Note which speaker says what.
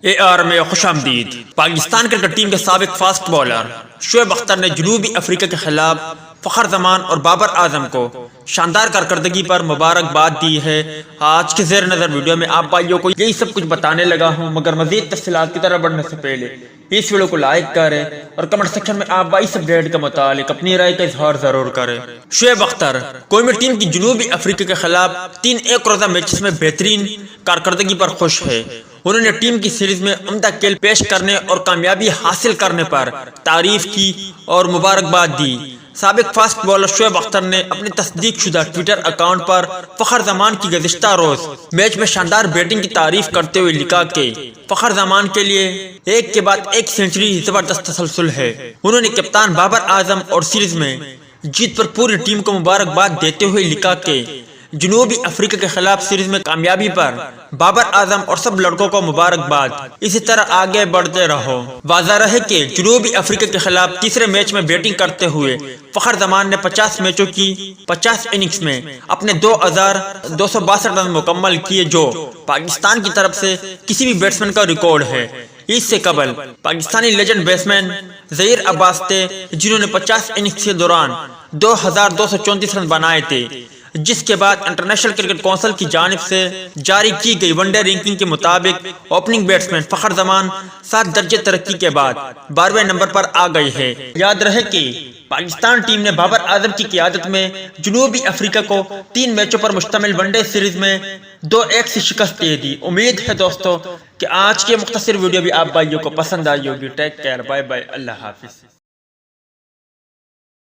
Speaker 1: AR میں خوش آمدید۔ پاکستان کرکٹ ٹیم کے سابق فاسٹ بالر شعیب اختر نے جنوبی افریقہ کے خلاف فخر زمان اور بابر اعظم کو شاندار کارکردگی پر مبارکباد دی ہے۔ آج کے زیر نظر ویڈیو میں آپ بھائیوں کو یہی سب کچھ بتانے لگا ہوں، مگر مزید تفصیلات کی طرف بڑھنے سے پہلے اس ویڈیو کو لائک کریں اور کمنٹ سیکشن میں آپ اس اپڈیٹ کے متعلق اپنی رائے کا اظہار ضرور کریں۔ شعیب اختر قومی ٹیم کی جنوبی افریقہ کے خلاف 3 ایک روزہ میچز میں بہترین کارکردگی پر خوش ہے۔ انہوں نے ٹیم کی سیریز میں عمدہ کھیل پیش کرنے اور کامیابی حاصل کرنے پر تعریف کی اور مبارکباد دی۔ سابق فاسٹ بالر شعیب اختر نے اپنے تصدیق شدہ ٹویٹر اکاؤنٹ پر فخر زمان کی گزشتہ روز میچ میں شاندار بیٹنگ کی تعریف کرتے ہوئے لکھا کہ فخر زمان کے لیے ایک کے بعد ایک سینچری زبردست تسلسل ہے۔ انہوں نے کپتان بابر اعظم اور سیریز میں جیت پر پوری ٹیم کو مبارکباد دیتے ہوئے لکھا کہ جنوبی افریقہ کے خلاف سیریز میں کامیابی پر بابر اعظم اور سب لڑکوں کو مبارکباد، اسی طرح آگے بڑھتے رہو۔ واضح رہے کہ جنوبی افریقہ کے خلاف تیسرے میچ میں بیٹنگ کرتے ہوئے فخر زمان نے 50 میچوں کی 50 اننگز میں اپنے 2262 رن مکمل کیے، جو پاکستان کی طرف سے کسی بھی بیٹسمین کا ریکارڈ ہے۔ اس سے قبل پاکستانی لیجنڈ بیٹسمین ظہیر عباس تھے جنہوں نے 50 اننگز کے دوران 2234 رن بنائے تھے، جس کے بعد انٹرنیشنل کرکٹ کونسل کی جانب سے جاری کی گئی ون ڈے رینکنگ کے مطابق اوپننگ بیٹسمین فخر زمان 7 درجے ترقی کے بعد 12ویں نمبر پر آ گئی ہے۔ یاد رہے کہ پاکستان ٹیم نے بابر اعظم کی قیادت میں جنوبی افریقہ کو 3 میچوں پر مشتمل ون ڈے سیریز میں 2-1 سے شکست دے دی۔ امید ہے دوستو کہ آج کے مختصر ویڈیو بھی آپ بھائیوں کو پسند آئی ہوگی۔ ٹیک کیئر، بائے بائے، اللہ حافظ۔